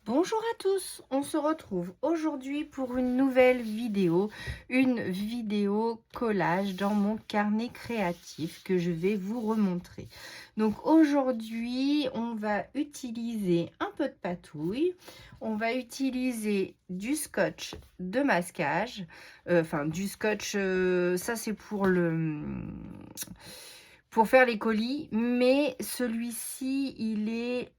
Bonjour à tous, on se retrouve aujourd'hui pour une nouvelle vidéo, une vidéo collage dans mon carnet créatif que je vais vous remontrer. Donc aujourd'hui, on va utiliser un peu de patouille, on va utiliser du scotch de masquage, enfin du scotch, ça c'est pour faire les colis, mais celui-ci il est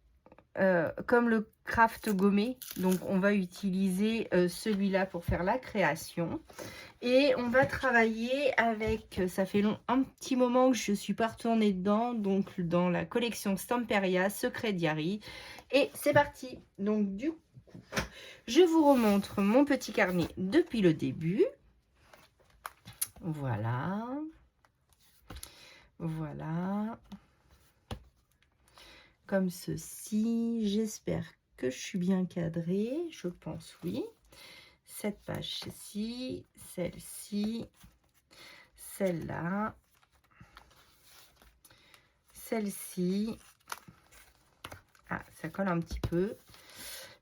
comme le craft gommé, donc on va utiliser celui-là pour faire la création. Et on va travailler avec, ça fait un petit moment que je suis pas retournée dedans, donc dans la collection Stamperia Secret Diary. Et c'est parti. Donc du coup, je vous remontre mon petit carnet depuis le début. Voilà. Voilà. Comme ceci. J'espère que je suis bien cadrée. Je pense oui. Cette page-ci, celle-ci, celle-là, celle-ci. Ah, ça colle un petit peu.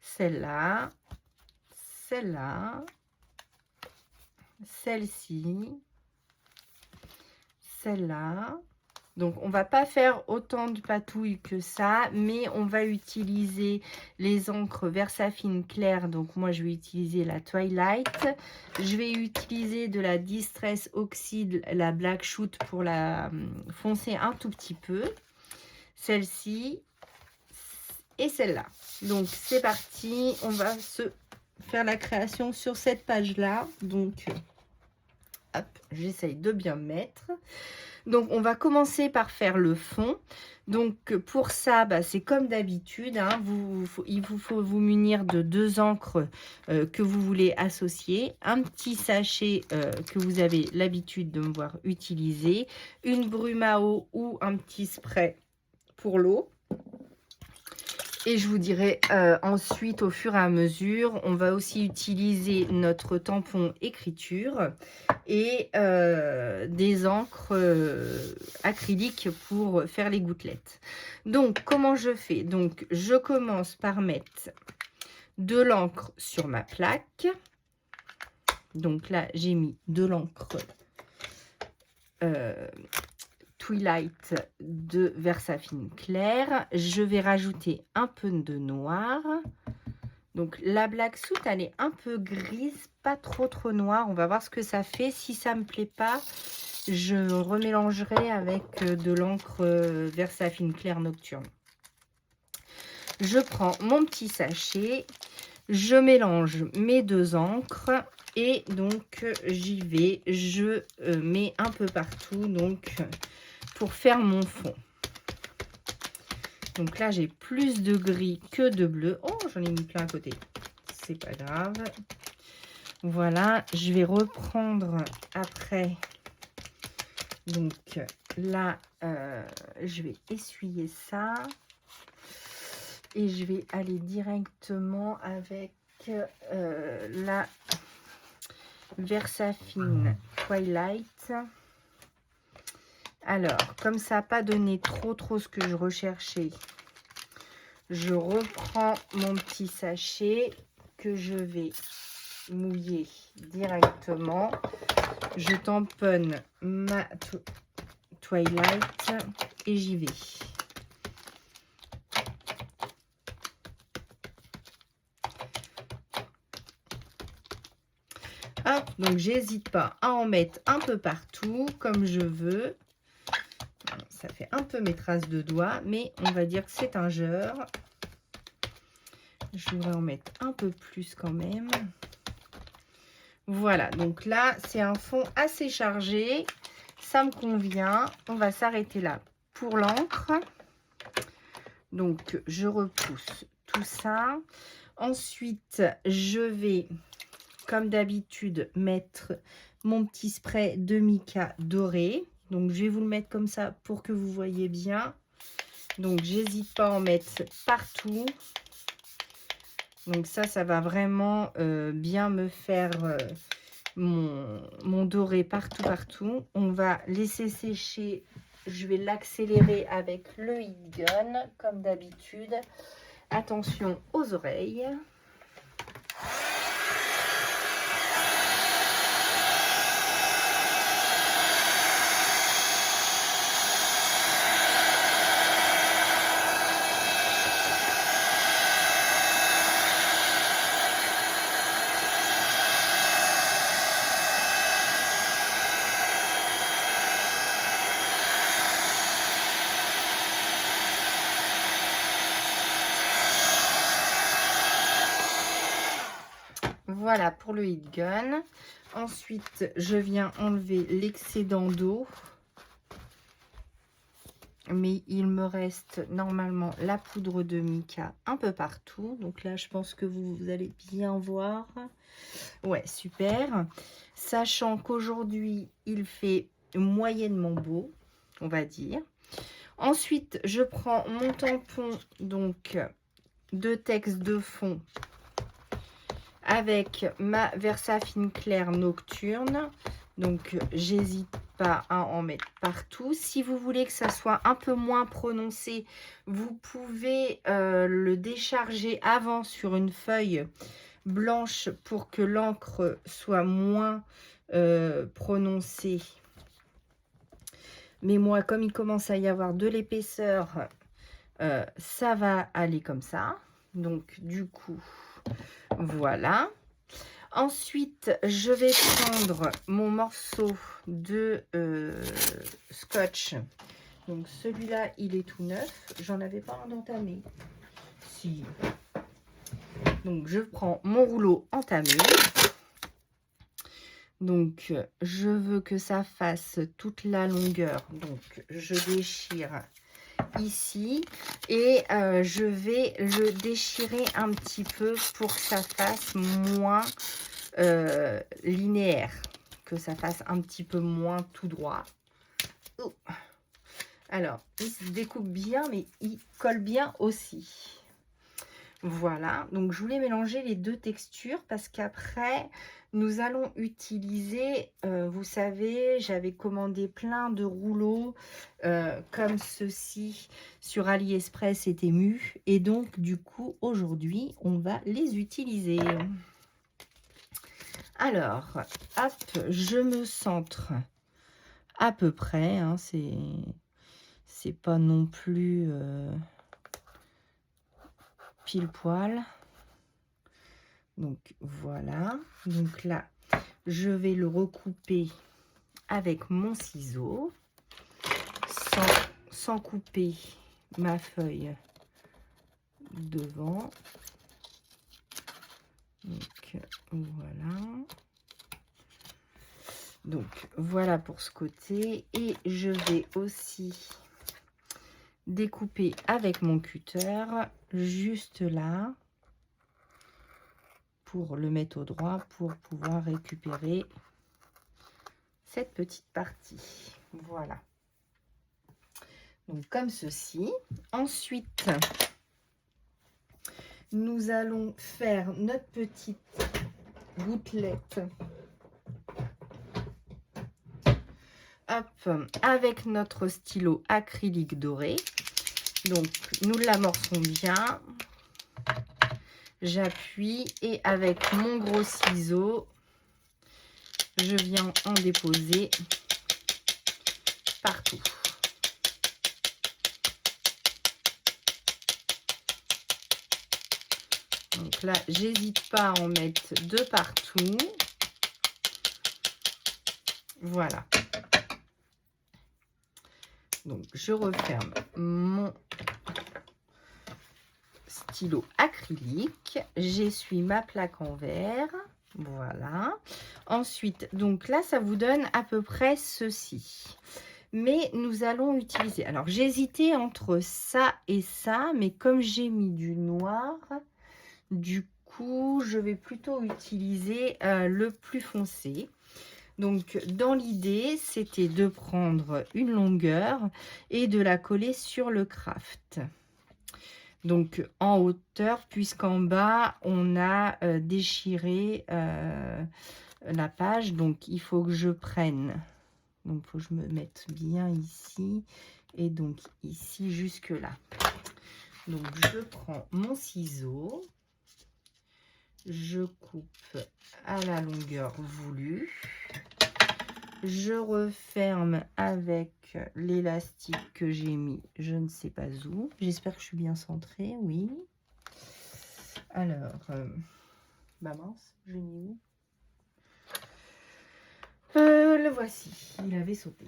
Celle-là, celle-là, celle-ci, celle-là. Donc, on va pas faire autant de patouille que ça, mais on va utiliser les encres Versafine claire. Donc, moi, je vais utiliser la Twilight. Je vais utiliser de la Distress Oxide, la Black Shoot pour la foncer un tout petit peu. Celle-ci et celle-là. Donc, c'est parti. On va se faire la création sur cette page-là. Donc, hop, j'essaye de bien mettre. Donc, on va commencer par faire le fond. Donc, pour ça, c'est comme d'habitude. Hein, il vous faut vous munir de 2 encres que vous voulez associer. Un petit sachet que vous avez l'habitude de me voir utiliser. Une brume à eau ou un petit spray pour l'eau. Et je vous dirai ensuite, au fur et à mesure, on va aussi utiliser notre tampon écriture et des encres acryliques pour faire les gouttelettes. Donc, comment je fais? Donc, je commence par mettre de l'encre sur ma plaque. Donc là, j'ai mis de l'encre Twilight de Versafine claire. Je vais rajouter un peu de noir. Donc la Black Soot, elle est un peu grise, pas trop noire. On va voir ce que ça fait. Si ça me plaît pas, je remélangerai avec de l'encre Versafine claire nocturne. Je prends mon petit sachet, je mélange mes 2 encres et donc j'y vais. Je mets un peu partout donc pour faire mon fond. Donc là, j'ai plus de gris que de bleu. Oh, j'en ai mis plein à côté. C'est pas grave. Voilà, je vais reprendre après. Donc là, je vais essuyer ça. Et je vais aller directement avec la Versafine Twilight. Alors, comme ça n'a pas donné trop ce que je recherchais, je reprends mon petit sachet que je vais mouiller directement. Je tamponne ma Twilight et j'y vais. Hop, donc j'hésite pas à en mettre un peu partout comme je veux. Ça fait un peu mes traces de doigts, mais on va dire que c'est un genre. Je vais en mettre un peu plus quand même. Voilà, donc là, c'est un fond assez chargé. Ça me convient. On va s'arrêter là pour l'encre. Donc, je repousse tout ça. Ensuite, je vais, comme d'habitude, mettre mon petit spray de mica doré. Donc, je vais vous le mettre comme ça pour que vous voyez bien. Donc, j'hésite pas à en mettre partout. Donc, ça va vraiment bien me faire mon doré partout. On va laisser sécher. Je vais l'accélérer avec le heat gun, comme d'habitude. Attention aux oreilles. Voilà pour le heat gun. Ensuite, je viens enlever l'excédent d'eau. Mais il me reste normalement la poudre de mica un peu partout. Donc là, je pense que vous allez bien voir. Ouais, super. Sachant qu'aujourd'hui, il fait moyennement beau, on va dire. Ensuite, je prends mon tampon, donc de texte de fond avec ma Versafine Clair Nocturne. Donc, j'hésite pas à en mettre partout. Si vous voulez que ça soit un peu moins prononcé, vous pouvez le décharger avant sur une feuille blanche pour que l'encre soit moins prononcée. Mais moi, comme il commence à y avoir de l'épaisseur, ça va aller comme ça. Donc, du coup, voilà. Ensuite, je vais prendre mon morceau de scotch. Donc, celui-là, il est tout neuf. J'en avais pas un entamé. Si. Donc, je prends mon rouleau entamé. Donc, je veux que ça fasse toute la longueur. Donc, je déchire ici et je vais le déchirer un petit peu pour que ça fasse moins linéaire, que ça fasse un petit peu moins tout droit. Oh. Alors, il se découpe bien, mais il colle bien aussi. Voilà, donc je voulais mélanger les deux textures parce qu'après, nous allons utiliser, vous savez, j'avais commandé plein de rouleaux comme ceci sur AliExpress et Temu. Et donc, du coup, aujourd'hui, on va les utiliser. Alors, hop, je me centre à peu près, hein, c'est pas non plus pile poil. Donc voilà, donc là je vais le recouper avec mon ciseau sans couper ma feuille devant. Donc voilà. Donc voilà pour ce côté, et je vais aussi découper avec mon cutter juste là pour le mettre au droit, pour pouvoir récupérer cette petite partie. Voilà. Donc comme ceci. Ensuite, nous allons faire notre petite gouttelette. Hop, avec notre stylo acrylique doré. Donc nous l'amorçons bien. J'appuie et avec mon gros ciseau, je viens en déposer partout. Donc là, j'hésite pas à en mettre de partout. Voilà. Donc, je referme mon stylo acrylique. J'essuie ma plaque en verre. Voilà. Ensuite, donc là, ça vous donne à peu près ceci. Mais nous allons utiliser... Alors, j'hésitais entre ça et ça, mais comme j'ai mis du noir, du coup, je vais plutôt utiliser le plus foncé. Donc, dans l'idée, c'était de prendre une longueur et de la coller sur le craft. Donc, en hauteur, puisqu'en bas, on a déchiré la page. Donc, il faut que je prenne. Donc, il faut que je me mette bien ici. Et donc, ici, jusque là. Donc, je prends mon ciseau. Je coupe à la longueur voulue. Je referme avec l'élastique que j'ai mis, je ne sais pas où. J'espère que je suis bien centrée, oui. Alors, bah mince, je l'ai mis où? Le voici, il avait sauté.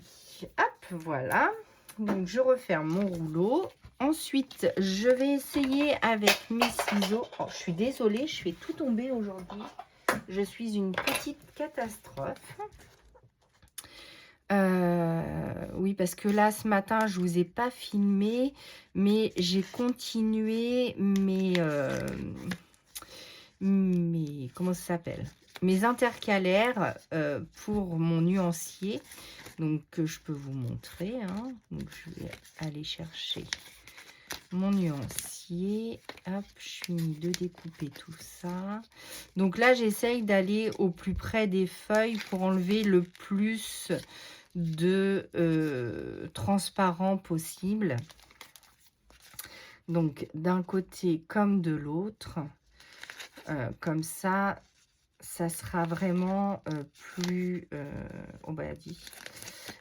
Hop, voilà. Donc, je referme mon rouleau. Ensuite, je vais essayer avec mes ciseaux. Oh, je suis désolée, je fais tout tomber aujourd'hui. Je suis une petite catastrophe. Oui, parce que là, ce matin, je ne vous ai pas filmé, mais j'ai continué comment ça s'appelle? Mes intercalaires pour mon nuancier. Donc, je peux vous montrer. Hein. Donc, je vais aller chercher mon nuancier. Hop, je finis de découper tout ça. Donc là, j'essaye d'aller au plus près des feuilles pour enlever le plus de transparent possible. Donc d'un côté comme de l'autre. Comme ça, ça sera vraiment plus... on va dire,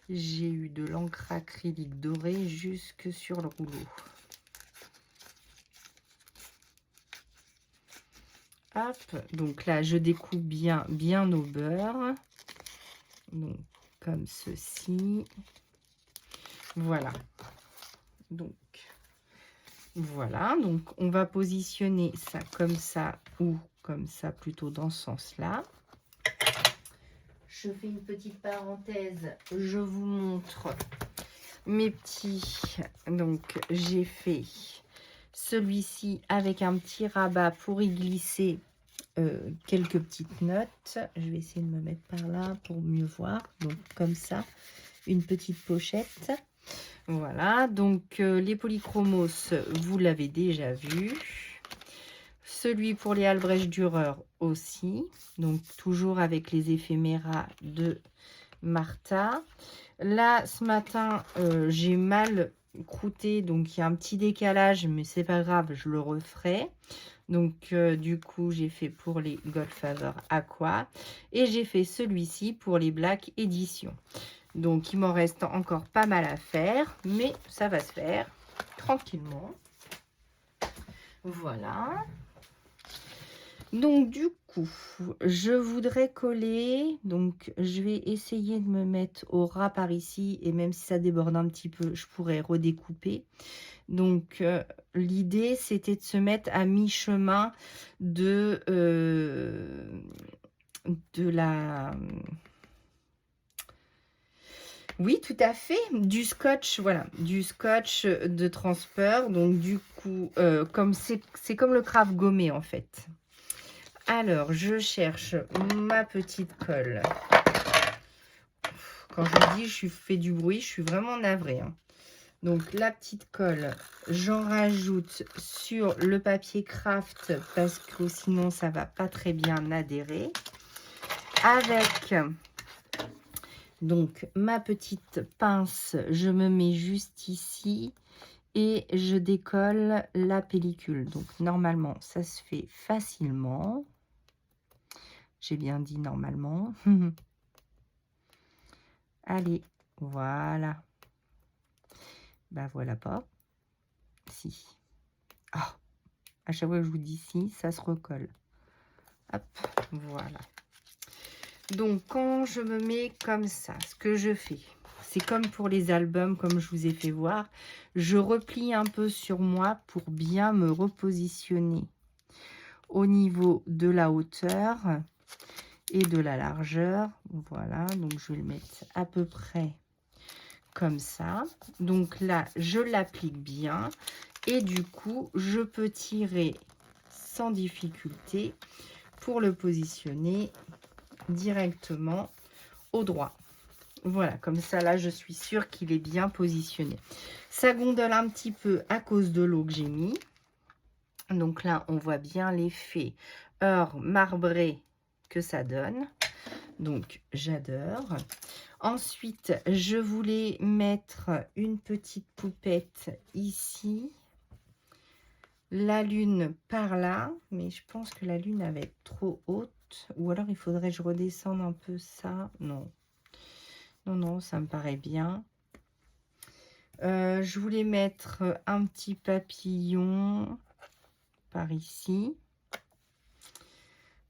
j'ai eu de l'encre acrylique dorée jusque sur le rouleau. Hop, donc là, je découpe bien au beurre. Donc, comme ceci. Voilà. Donc, voilà. Donc, on va positionner ça comme ça ou comme ça, plutôt dans ce sens-là. Je fais une petite parenthèse. Je vous montre mes petits. Donc, j'ai fait celui-ci avec un petit rabat pour y glisser quelques petites notes. Je vais essayer de me mettre par là pour mieux voir. Donc, comme ça, une petite pochette. Voilà, donc les polychromos, vous l'avez déjà vu. Celui pour les Albrecht Dürer aussi. Donc, toujours avec les éphéméras de Martha. Là, ce matin, j'ai mal croûté, donc il y a un petit décalage, mais c'est pas grave, je le referai. Donc, du coup, j'ai fait pour les Goldfaber Aqua. Et j'ai fait celui-ci pour les Black Edition. Donc, il m'en reste encore pas mal à faire, mais ça va se faire tranquillement. Voilà. Donc, du coup, je voudrais coller. Donc, je vais essayer de me mettre au ras par ici. Et même si ça déborde un petit peu, je pourrais redécouper. Donc, l'idée, c'était de se mettre à mi-chemin de la... Oui, tout à fait. Du scotch, voilà. Du scotch de transper. Donc, du coup, comme c'est comme le craft gommé, en fait. Alors, je cherche ma petite colle. Quand je dis je fais du bruit, je suis vraiment navrée. Hein. Donc, la petite colle, j'en rajoute sur le papier craft parce que sinon, ça ne va pas très bien adhérer. Avec, donc, ma petite pince, je me mets juste ici et je décolle la pellicule. Donc, normalement, ça se fait facilement. J'ai bien dit normalement. Allez, voilà. Bah voilà pas. Si. Oh, à chaque fois que je vous dis si, ça se recolle. Hop, voilà. Donc, quand je me mets comme ça, ce que je fais, c'est comme pour les albums, comme je vous ai fait voir. Je replie un peu sur moi pour bien me repositionner au niveau de la hauteur et de la largeur. Voilà, donc je vais le mettre à peu près comme ça. Donc là, je l'applique bien et du coup, je peux tirer sans difficulté pour le positionner directement au droit. Voilà, comme ça, là, je suis sûre qu'il est bien positionné. Ça gondole un petit peu à cause de l'eau que j'ai mis. Donc là, on voit bien l'effet heure marbré que ça donne. Donc, j'adore. Ensuite, je voulais mettre une petite poupette ici. la lune par là, mais je pense que la lune elle va être trop haute, ou alors il faudrait que je redescende un peu ça. Non, non, non, ça me paraît bien. Je voulais mettre un petit papillon par ici.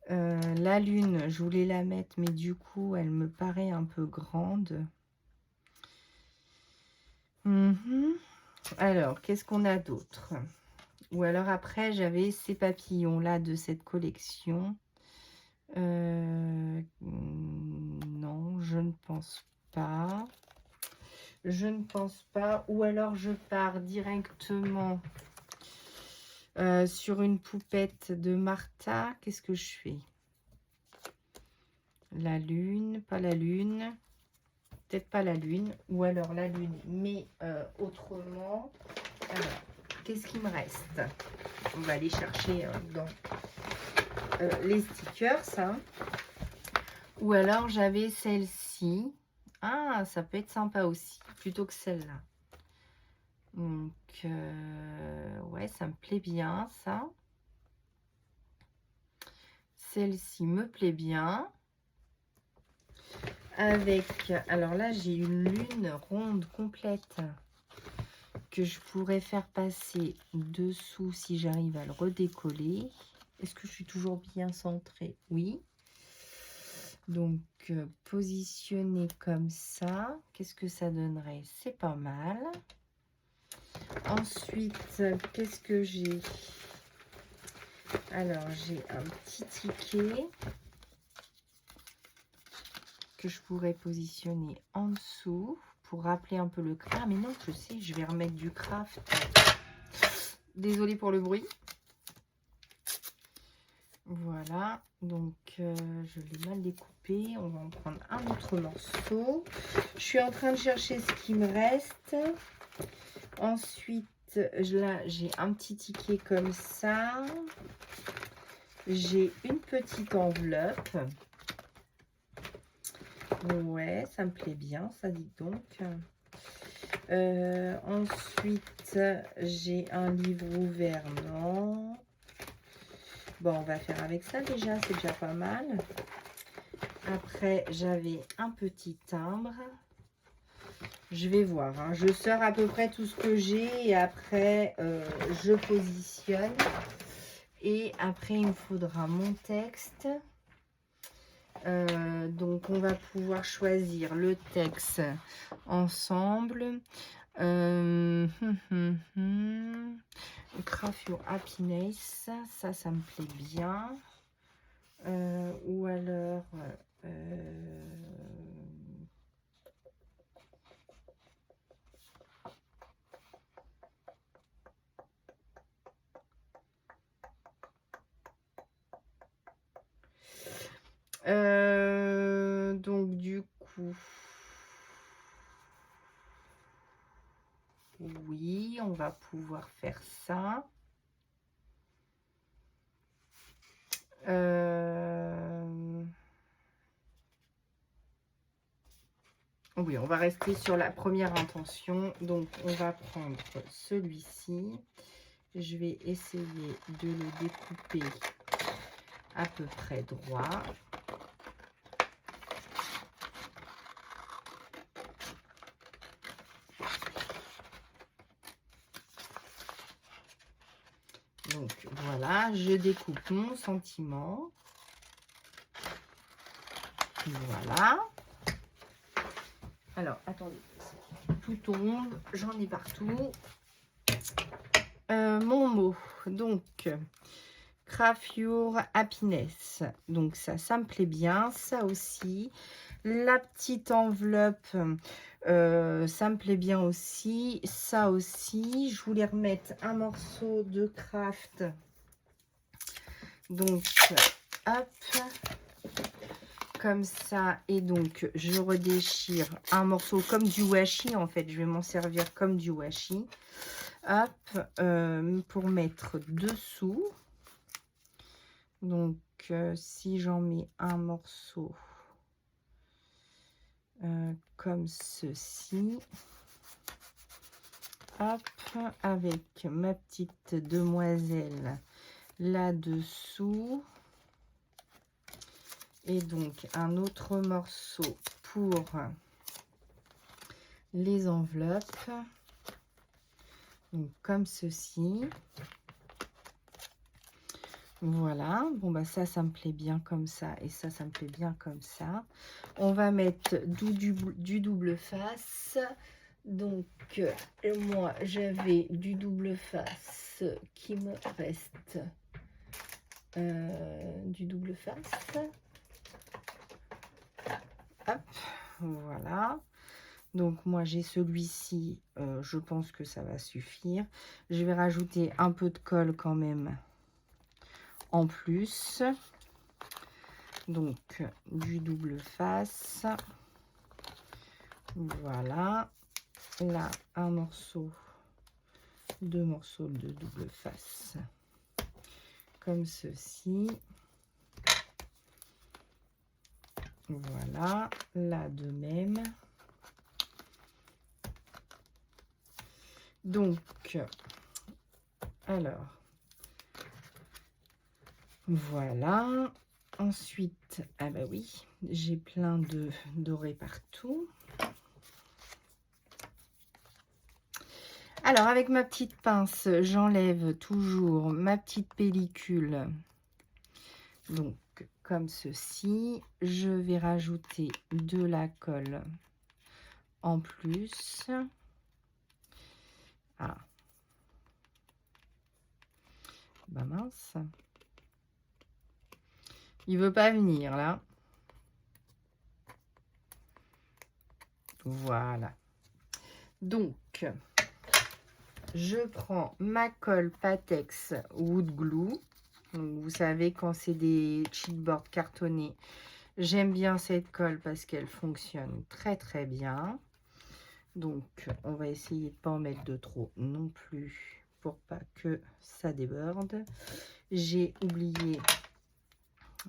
La lune, je voulais la mettre, mais du coup, elle me paraît un peu grande. Alors, qu'est-ce qu'on a d'autre? Ou alors après, j'avais ces papillons-là de cette collection. Non, je ne pense pas. Je ne pense pas. Ou alors, je pars directement sur une poupette de Martha. Qu'est-ce que je fais? La lune, pas la lune. Peut-être pas la lune. Ou alors la lune, mais autrement. Alors, qu'est-ce qui me reste? On va aller chercher dans les stickers, ça. Ou alors j'avais celle-ci. Ah, ça peut être sympa aussi, plutôt que celle-là. Donc, ouais, ça me plaît bien, ça. Celle-ci me plaît bien. Avec, alors là, j'ai une lune ronde complète que je pourrais faire passer dessous si j'arrive à le redécoller. Est-ce que je suis toujours bien centrée? Oui. Donc, positionner comme ça. Qu'est-ce que ça donnerait? C'est pas mal. Ensuite, qu'est-ce que j'ai? Alors, j'ai un petit ticket que je pourrais positionner en dessous pour rappeler un peu le craft. Mais non, je sais, je vais remettre du craft. Désolée pour le bruit. Voilà, donc je l'ai mal découpé. On va en prendre un autre morceau. Je suis en train de chercher ce qui me reste. Ensuite, là, j'ai un petit ticket comme ça. J'ai une petite enveloppe. Ouais, ça me plaît bien, ça, dit donc. Ensuite, j'ai un livre ouvert, non. Bon, on va faire avec ça déjà, c'est déjà pas mal. Après, j'avais un petit timbre. Je vais voir, hein. Je sors à peu près tout ce que j'ai et après, je positionne. Et après, il me faudra mon texte. Donc, on va pouvoir choisir le texte ensemble. Craft Your Happiness, ça me plaît bien. Ou alors... donc du coup, oui, on va pouvoir faire ça. Oui, on va rester sur la première intention. Donc, on va prendre celui-ci. Je vais essayer de le découper à peu près droit. Donc, voilà, je découpe mon sentiment. Voilà. Alors, attendez, tout tombe, j'en ai partout. Mon mot, donc, Craft Your Happiness. Donc, ça me plaît bien, ça aussi. La petite enveloppe, ça me plaît bien aussi. Ça aussi, je voulais remettre un morceau de craft. Donc, hop. Comme ça, et donc je redéchire un morceau comme du washi. En fait, je vais m'en servir comme du washi, hop, pour mettre dessous. Donc si j'en mets un morceau comme ceci, hop, avec ma petite demoiselle là-dessous. Et donc, un autre morceau pour les enveloppes. Donc, comme ceci. Voilà. Bon, bah ça me plaît bien comme ça. Et ça me plaît bien comme ça. On va mettre du double face. Donc, moi, j'avais du double face qui me reste. Du double face. Hop, voilà. Donc, moi, j'ai celui-ci. Je pense que ça va suffire. Je vais rajouter un peu de colle quand même en plus. Donc, du double face. Voilà. Là, un morceau, 2 morceaux de double face. Comme ceci. Voilà. Là, de même. Donc, alors, voilà. Ensuite, ah bah oui, j'ai plein de dorés partout. Alors, avec ma petite pince, j'enlève toujours ma petite pellicule. Donc, comme ceci. Je vais rajouter de la colle en plus. Ah. Bah mince. Il veut pas venir, là. Voilà. Donc, je prends ma colle Pattex Wood Glue. Donc, vous savez, quand c'est des chipboards cartonnés, j'aime bien cette colle parce qu'elle fonctionne très très bien. Donc, on va essayer de ne pas en mettre de trop non plus pour pas que ça déborde. J'ai oublié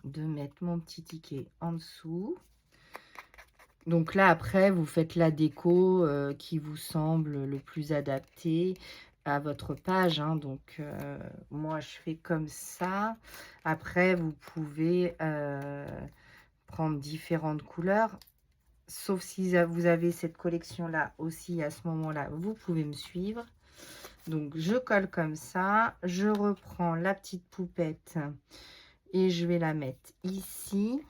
de mettre mon petit ticket en dessous. Donc là, après, vous faites la déco qui vous semble le plus adapté à votre page. Hein. Donc, moi, je fais comme ça. Après, vous pouvez prendre différentes couleurs. Sauf si vous avez cette collection-là aussi, à ce moment-là, vous pouvez me suivre. Donc, je colle comme ça. Je reprends la petite poupette et je vais la mettre ici.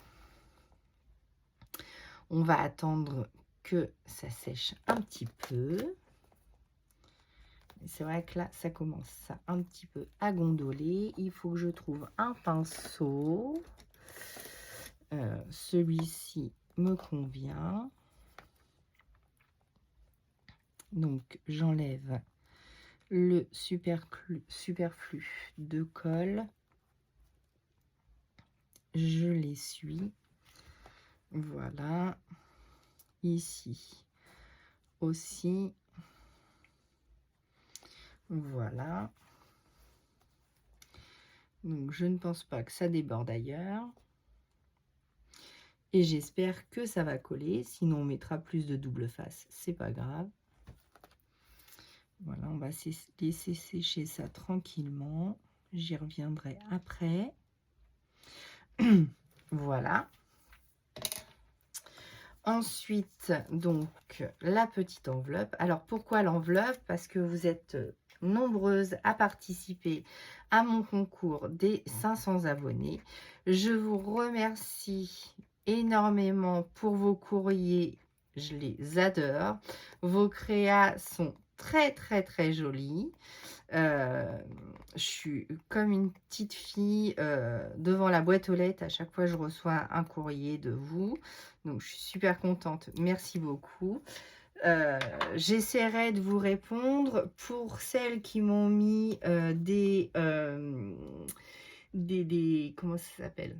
On va attendre que ça sèche un petit peu. C'est vrai que là, ça commence un petit peu à gondoler. Il faut que je trouve un pinceau. Celui-ci me convient. Donc, j'enlève le superflu de colle. Je l'essuie. Voilà. Ici aussi. Voilà. Donc, je ne pense pas que ça déborde ailleurs. Et j'espère que ça va coller. Sinon, on mettra plus de double face. C'est pas grave. Voilà, on va laisser sécher ça tranquillement. J'y reviendrai après. Voilà. Ensuite, donc, la petite enveloppe. Alors, pourquoi l'enveloppe? Parce que vous êtes nombreuses à participer à mon concours des 500 abonnés. Je vous remercie énormément pour vos courriers. Je les adore. Vos créas sont très, très, très jolies. Je suis comme une petite fille devant la boîte aux lettres. À chaque fois, je reçois un courrier de vous. Donc, je suis super contente. Merci beaucoup. J'essaierai de vous répondre. Pour celles qui m'ont mis comment ça s'appelle,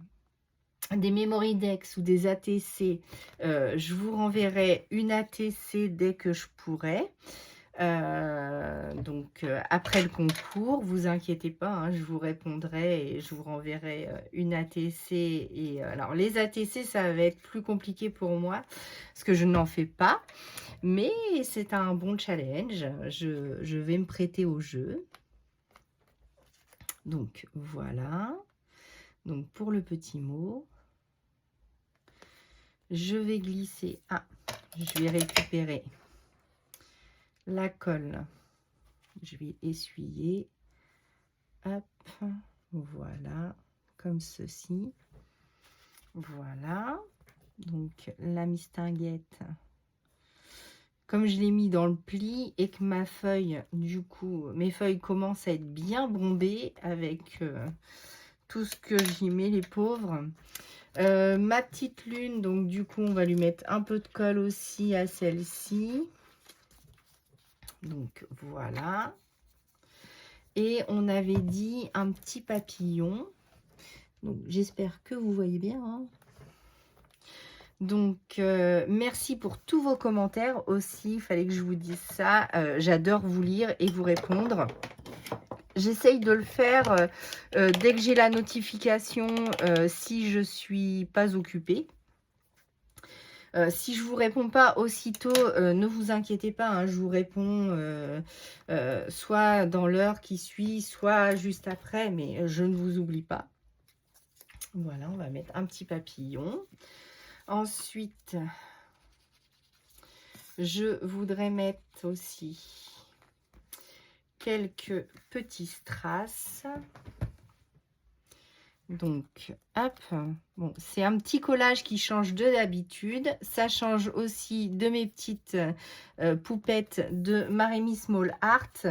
des Memory Dex ou des ATC, je vous renverrai une ATC dès que je pourrai. Après le concours, vous inquiétez pas, hein, je vous répondrai et je vous renverrai une ATC. Et alors, les ATC, ça va être plus compliqué pour moi parce que je n'en fais pas. Mais c'est un bon challenge. Je vais me prêter au jeu. Donc, voilà. Donc, pour le petit mot, je vais glisser. Ah, je vais récupérer la colle. Je vais essuyer. Hop, voilà, comme ceci. Voilà. Donc, la mistinguette. Comme je l'ai mis dans le pli et que ma feuille, du coup, mes feuilles commencent à être bien bombées avec tout ce que j'y mets, les pauvres. Ma petite lune, donc du coup, on va lui mettre un peu de colle aussi à celle-ci. Donc, voilà. Et on avait dit un petit papillon. Donc, j'espère que vous voyez bien, hein. Donc, merci pour tous vos commentaires aussi. Il fallait que je vous dise ça. J'adore vous lire et vous répondre. J'essaye de le faire dès que j'ai la notification, si je suis pas occupée. Si je vous réponds pas aussitôt, ne vous inquiétez pas, hein, je vous réponds soit dans l'heure qui suit, soit juste après, mais je ne vous oublie pas. Voilà, on va mettre un petit papillon. Ensuite, je voudrais mettre aussi quelques petits strass. Donc, hop, bon, c'est un petit collage qui change de d'habitude. Ça change aussi de mes petites poupettes de Maremy Small Art.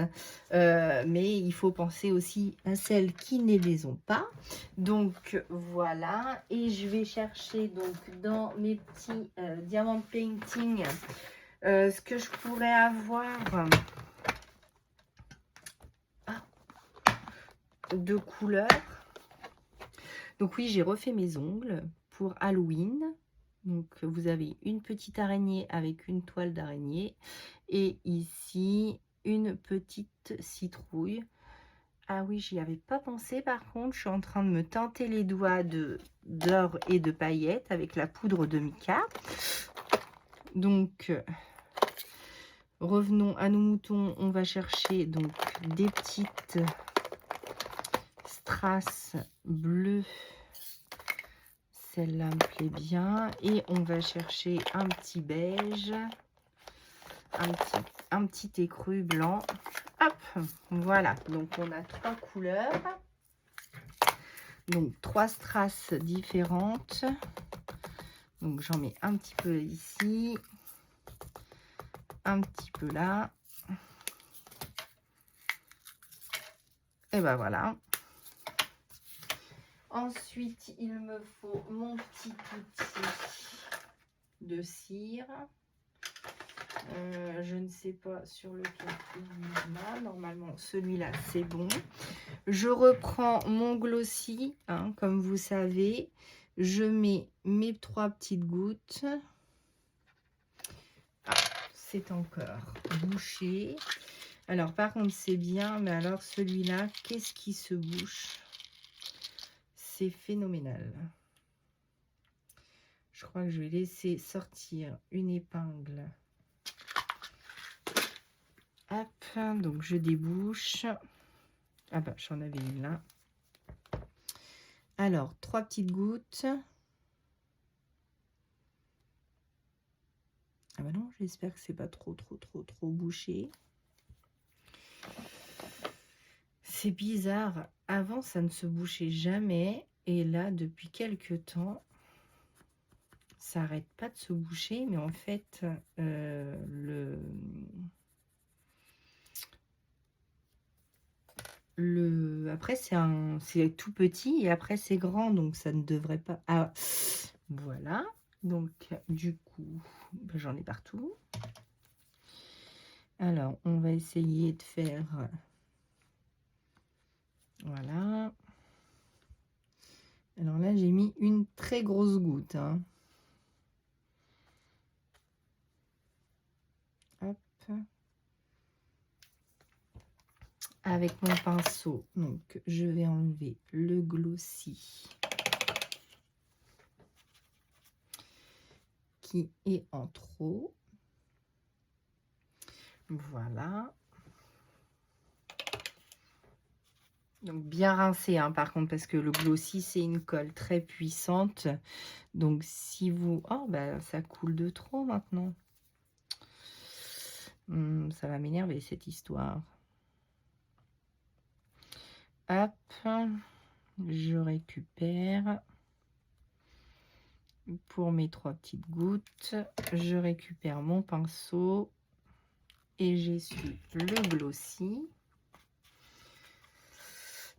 Mais il faut penser aussi à celles qui ne les ont pas. Donc, voilà. Et je vais chercher donc dans mes petits diamant painting ce que je pourrais avoir de couleurs. Donc oui, j'ai refait mes ongles pour Halloween. Donc vous avez une petite araignée avec une toile d'araignée. Et ici, une petite citrouille. Ah oui, j'y avais pas pensé par contre. Je suis en train de me teinter les doigts d'or et de paillettes avec la poudre de mica. Donc, revenons à nos moutons. On va chercher donc des petites strass bleues. Celle-là me plaît bien. Et on va chercher un petit beige. Un petit écru blanc. Hop, voilà. Donc, on a 3 couleurs. Donc, 3 strass différentes. Donc, j'en mets un petit peu ici. Un petit peu là. Et ben voilà. Ensuite, il me faut mon petit outil de cire. Je ne sais pas sur lequel il y en a. Normalement, celui-là, c'est bon. Je reprends mon glossy, hein, comme vous savez. Je mets mes 3 petites gouttes. Ah, c'est encore bouché. Alors, par contre, c'est bien. Mais alors, celui-là, qu'est-ce qui se bouche? C'est phénoménal. Je crois que je vais laisser sortir une épingle. Hop, donc je débouche. Ah bah, j'en avais une là. Alors, 3 petites gouttes. Ah bah non, j'espère que c'est pas trop bouché. C'est bizarre. Avant, ça ne se bouchait jamais. Et là, depuis quelques temps, ça arrête pas de se boucher. Mais en fait, après, c'est tout petit. Et après, c'est grand. Donc, ça ne devrait pas... Ah, voilà. Donc, du coup, ben, j'en ai partout. Alors, on va essayer de faire... Voilà. Alors là, j'ai mis une très grosse goutte. Hein. Hop. avec mon pinceau. Donc, je vais enlever le glossy qui est en trop. Voilà. Donc, bien rincé, hein, par contre, parce que le glossy, c'est une colle très puissante. Donc, si vous... Oh, bah, ça coule de trop maintenant. Ça va m'énerver, cette histoire. Hop. Je récupère. Pour mes 3 petites gouttes, je récupère mon pinceau et j'essuie le glossy.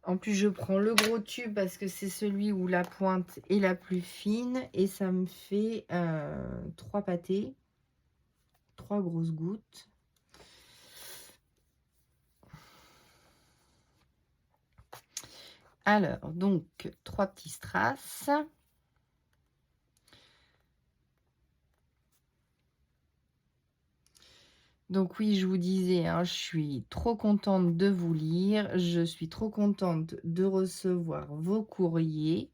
En plus, je prends le gros tube parce que c'est celui où la pointe est la plus fine et ça me fait 3 pâtés, 3 grosses gouttes. Alors, donc, 3 petits strass. Donc oui, je vous disais, hein, je suis trop contente de vous lire. Je suis trop contente de recevoir vos courriers.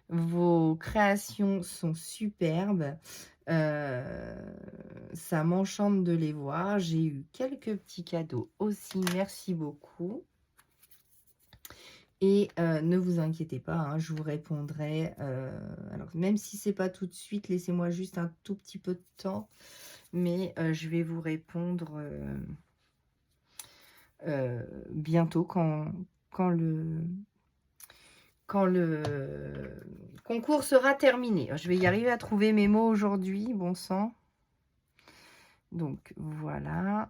Vos créations sont superbes. Ça m'enchante de les voir. J'ai eu quelques petits cadeaux aussi. Merci beaucoup. Et ne vous inquiétez pas, hein, je vous répondrai. Alors, même si ce n'est pas tout de suite, laissez-moi juste un tout petit peu de temps. Mais je vais vous répondre bientôt quand le concours sera terminé. Je vais y arriver à trouver mes mots aujourd'hui, bon sang. Donc voilà,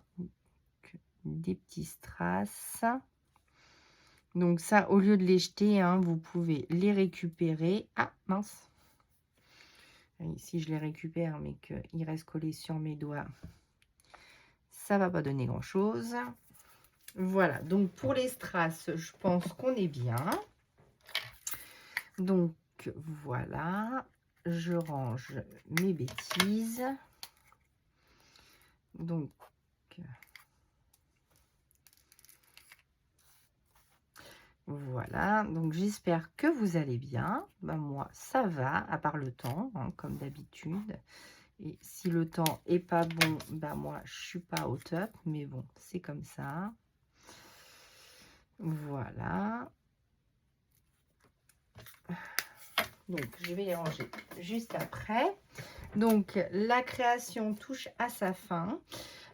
des petits strass. Donc ça, au lieu de les jeter, hein, vous pouvez les récupérer. Ah, mince. Ici, je les récupère, mais qu'il reste collé sur mes doigts, ça va pas donner grand-chose. Voilà, donc pour les strass, je pense qu'on est bien. Donc voilà, je range mes bêtises. Donc voilà, donc j'espère que vous allez bien. Ben, moi, ça va, à part le temps, hein, comme d'habitude. Et si le temps est pas bon, ben moi, je suis pas au top. Mais bon, c'est comme ça. Voilà. Donc, je vais les ranger juste après. Donc, la création touche à sa fin.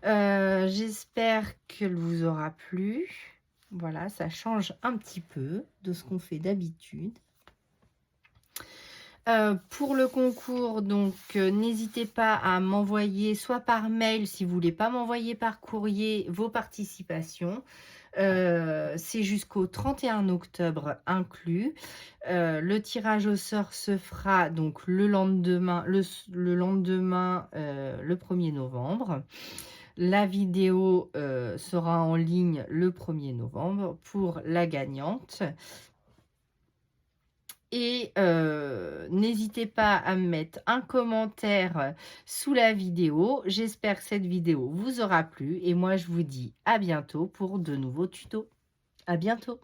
J'espère qu'elle vous aura plu. Voilà, ça change un petit peu de ce qu'on fait d'habitude. Pour le concours, donc n'hésitez pas à m'envoyer soit par mail, si vous ne voulez pas m'envoyer par courrier, vos participations. C'est jusqu'au 31 octobre inclus. Le tirage au sort se fera donc le lendemain, le 1er novembre. La vidéo sera en ligne le 1er novembre pour la gagnante. Et n'hésitez pas à me mettre un commentaire sous la vidéo. J'espère que cette vidéo vous aura plu. Et moi, je vous dis à bientôt pour de nouveaux tutos. À bientôt.